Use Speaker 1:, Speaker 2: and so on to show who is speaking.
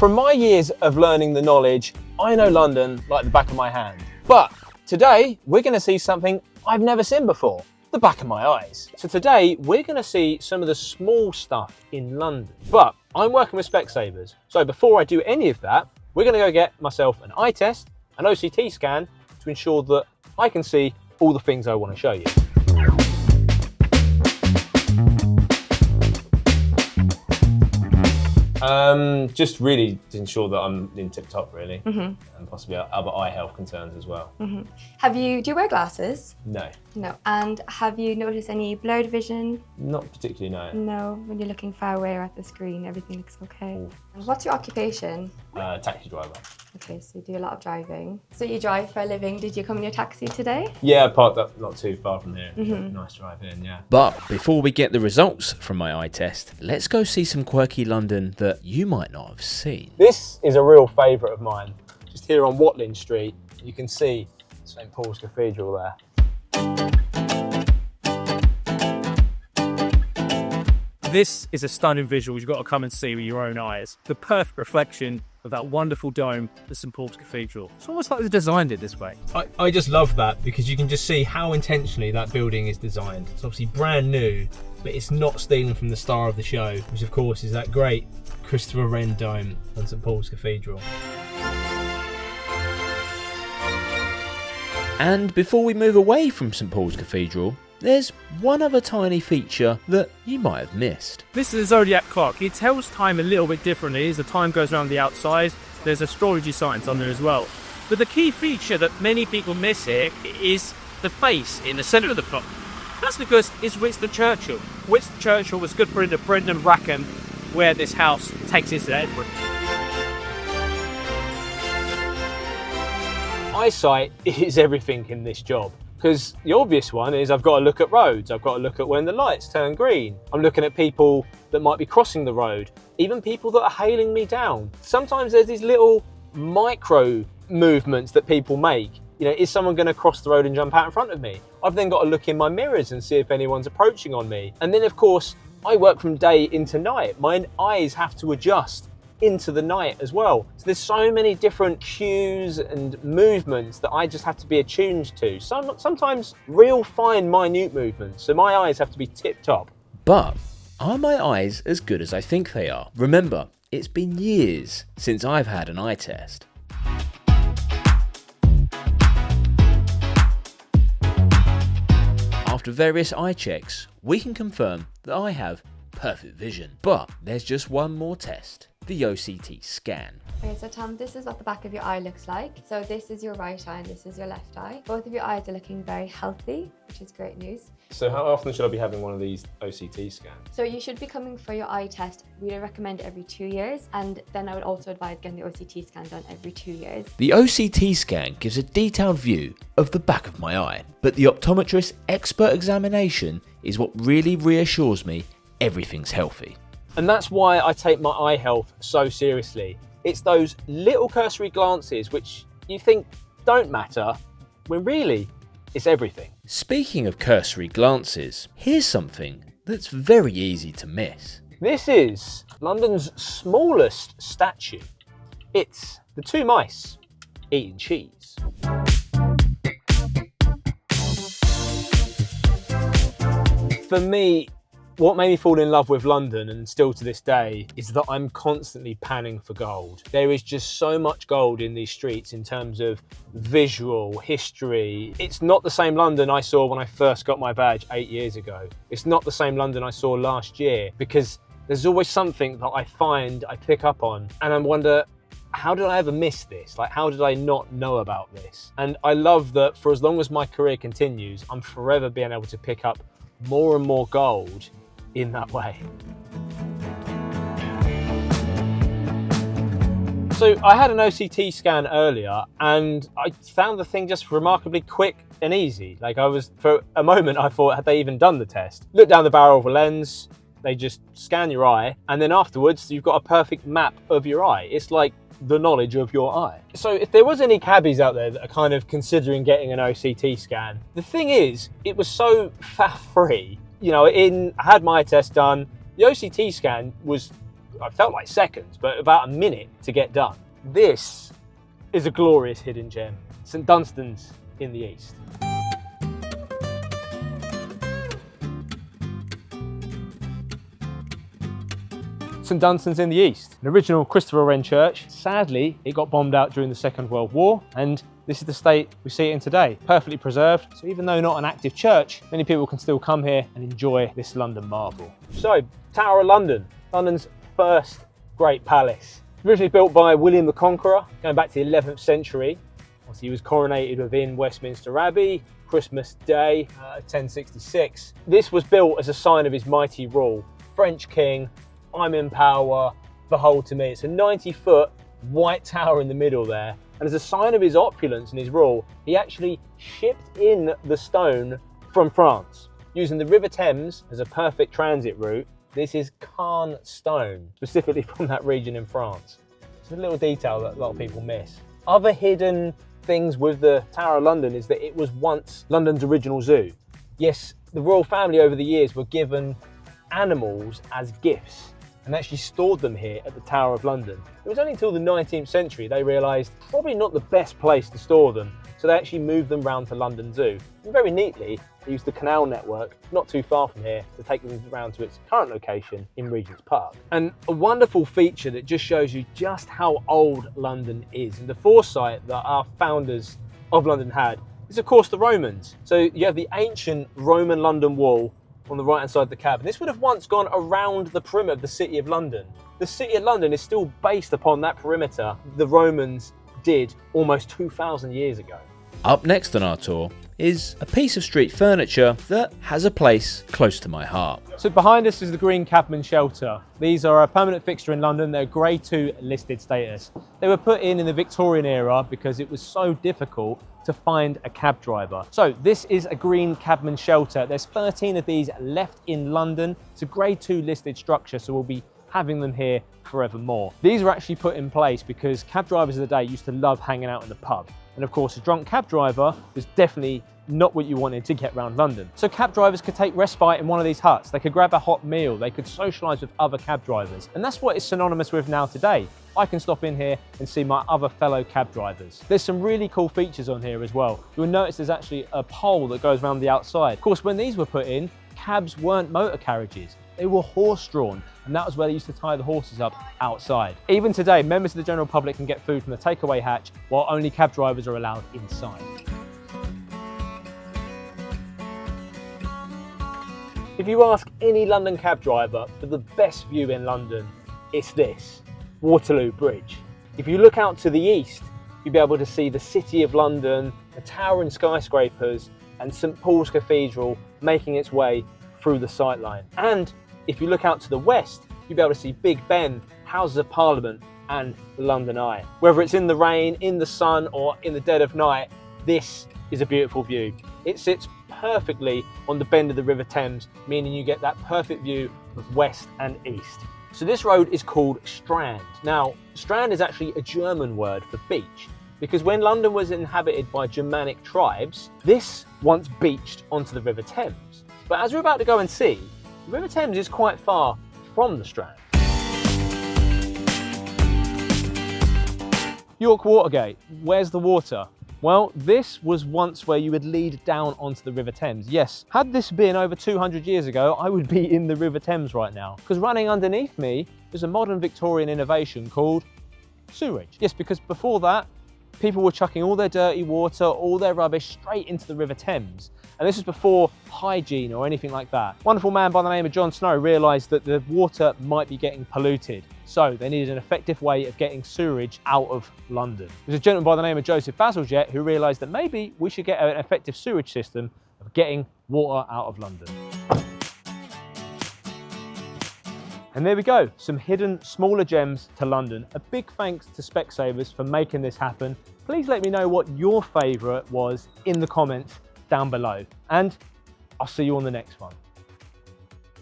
Speaker 1: From my years of learning the knowledge, I know London like the back of my hand. But today, we're going to see something I've never seen before, the back of my eyes. So today, we're going to see some of the small stuff in London. But I'm working with Specsavers, so before I do any of that, we're going to go get myself an eye test, an OCT scan, to ensure that I can see all the things I want to show you. Just really to ensure that I'm in tip top, really, and possibly other eye health concerns as well.
Speaker 2: Do you wear glasses?
Speaker 1: No.
Speaker 2: No. And have you noticed any blurred vision?
Speaker 1: Not particularly, no.
Speaker 2: No. When you're looking far away or at the screen, everything looks okay. Ooh. And what's your occupation?
Speaker 1: Taxi driver.
Speaker 2: Okay, so you do a lot of driving. So you drive for a living. Did you come in your taxi today?
Speaker 1: Yeah, I parked up not too far from here. Nice drive in, yeah.
Speaker 3: But before we get the results from my eye test, let's go see some quirky London that you might not have seen.
Speaker 1: This is a real favourite of mine. Just here on Waterloo Street, you can see St Paul's Cathedral there.
Speaker 4: This is a stunning visual you've got to come and see with your own eyes. The perfect reflection of that wonderful dome of St Paul's Cathedral. It's almost like they designed it this way.
Speaker 1: I just love that because you can just see how intentionally that building is designed. It's obviously brand new, but it's not stealing from the star of the show, which of course is that great Christopher Wren dome on St Paul's Cathedral.
Speaker 3: And before we move away from St Paul's Cathedral, there's one other tiny feature that you might have missed.
Speaker 4: This is a zodiac clock. It tells time a little bit differently as the time goes around the outside. There's astrology signs on there as well. But the key feature that many people miss here is the face in the centre of the clock. That's because it's Winston Churchill. Winston Churchill was good friend of Brendan Rackham, where this house takes us to Edward.
Speaker 1: Eyesight is everything in this job. Because the obvious one is I've got to look at roads, I've got to look at when the lights turn green. I'm looking at people that might be crossing the road, even people that are hailing me down. Sometimes there's these little micro movements that people make. You know, is someone going to cross the road and jump out in front of me? I've then got to look in my mirrors and see if anyone's approaching on me. And then of course, I work from day into night. My eyes have to adjust into the night as well. So there's so many different cues and movements that I just have to be attuned to. Sometimes real fine, minute movements. So my eyes have to be tip top.
Speaker 3: But are my eyes as good as I think they are? Remember, it's been years since I've had an eye test. After various eye checks, we can confirm that I have perfect vision. But there's just one more test. The OCT scan.
Speaker 2: Okay, so Tom, this is what the back of your eye looks like. So this is your right eye and this is your left eye. Both of your eyes are looking very healthy, which is great news.
Speaker 1: So how often should I be having one of these OCT scans?
Speaker 2: So you should be coming for your eye test. We recommend every 2 years, and then I would also advise getting the OCT scan done every 2 years.
Speaker 3: The OCT scan gives a detailed view of the back of my eye, but the optometrist's expert examination is what really reassures me everything's healthy.
Speaker 1: And that's why I take my eye health so seriously. It's those little cursory glances which you think don't matter, when really it's everything.
Speaker 3: Speaking of cursory glances, here's something that's very easy to miss.
Speaker 1: This is London's smallest statue. It's the two mice eating cheese. For me, what made me fall in love with London, and still to this day, is that I'm constantly panning for gold. There is just so much gold in these streets in terms of visual, history. It's not the same London I saw when I first got my badge 8 years ago. It's not the same London I saw last year, because there's always something that I find, I pick up on, and I wonder, how did I ever miss this? Like, how did I not know about this? And I love that for as long as my career continues, I'm forever being able to pick up more and more gold in that way. So I had an OCT scan earlier and I found the thing just remarkably quick and easy. Like for a moment I thought, had they even done the test? Look down the barrel of a lens, they just scan your eye, and then afterwards you've got a perfect map of your eye. It's like the knowledge of your eye. So if there was any cabbies out there that are kind of considering getting an OCT scan, the thing is, it was so faff free. You know, I had my test done. The OCT scan was I felt like seconds, but about a minute to get done. This is a glorious hidden gem. St Dunstan's in the east. St Dunstan's in the east, an original Christopher Wren church. Sadly, it got bombed out during the Second World War, and this is the state we see it in today, perfectly preserved. So even though not an active church, many people can still come here and enjoy this London marvel. So, Tower of London, London's first great palace. Originally built by William the Conqueror, going back to the 11th century. He was coronated within Westminster Abbey, Christmas Day, 1066. This was built as a sign of his mighty rule. French king, I'm in power, behold to me. It's a 90-foot white tower in the middle there. And as a sign of his opulence and his rule, he actually shipped in the stone from France. Using the River Thames as a perfect transit route, this is Caen stone, specifically from that region in France. It's a little detail that a lot of people miss. Other hidden things with the Tower of London is that it was once London's original zoo. Yes, the royal family over the years were given animals as gifts and actually stored them here at the Tower of London. It was only until the 19th century they realised probably not the best place to store them, so they actually moved them round to London Zoo. And very neatly, they used the canal network not too far from here to take them around to its current location in Regent's Park. And a wonderful feature that just shows you just how old London is and the foresight that our founders of London had is of course the Romans. So you have the ancient Roman London Wall on the right hand side of the cab. And this would have once gone around the perimeter of the City of London. The City of London is still based upon that perimeter the Romans did almost 2,000 years ago.
Speaker 3: Up next on our tour is a piece of street furniture that has a place close to my heart.
Speaker 1: So behind us is the Green Cabman shelter. These are a permanent fixture in London. They're Grade 2 listed status. They were put in the Victorian era because it was so difficult to find a cab driver. So this is a Green Cabman shelter. There's 13 of these left in London. It's a Grade 2 listed structure, so we'll be having them here forevermore. These were actually put in place because cab drivers of the day used to love hanging out in the pub. And of course, a drunk cab driver was definitely not what you wanted to get around London. So cab drivers could take respite in one of these huts. They could grab a hot meal. They could socialise with other cab drivers. And that's what it's synonymous with now today. I can stop in here and see my other fellow cab drivers. There's some really cool features on here as well. You'll notice there's actually a pole that goes around the outside. Of course, when these were put in, cabs weren't motor carriages. They were horse-drawn, and that was where they used to tie the horses up outside. Even today, members of the general public can get food from the takeaway hatch, while only cab drivers are allowed inside. If you ask any London cab driver for the best view in London, it's this, Waterloo Bridge. If you look out to the east, you'll be able to see the City of London, the towering skyscrapers, and St Paul's Cathedral making its way through the sightline. And if you look out to the west, you'll be able to see Big Ben, Houses of Parliament, and the London Eye. Whether it's in the rain, in the sun, or in the dead of night, this is a beautiful view. It sits perfectly on the bend of the River Thames, meaning you get that perfect view of west and east. So this road is called Strand. Now, Strand is actually a German word for beach, because when London was inhabited by Germanic tribes, this once beached onto the River Thames. But as we're about to go and see, the River Thames is quite far from the Strand. York Watergate, where's the water? Well, this was once where you would lead down onto the River Thames. Yes, had this been over 200 years ago, I would be in the River Thames right now. Because running underneath me is a modern Victorian innovation called sewerage. Yes, because before that, people were chucking all their dirty water, all their rubbish straight into the River Thames. And this was before hygiene or anything like that. A wonderful man by the name of John Snow realised that the water might be getting polluted. So they needed an effective way of getting sewerage out of London. There's a gentleman by the name of Joseph Bazalgette who realised that maybe we should get an effective sewage system of getting water out of London. And there we go, some hidden smaller gems to London. A big thanks to Specsavers for making this happen. Please let me know what your favourite was in the comments down below. And I'll see you on the next one.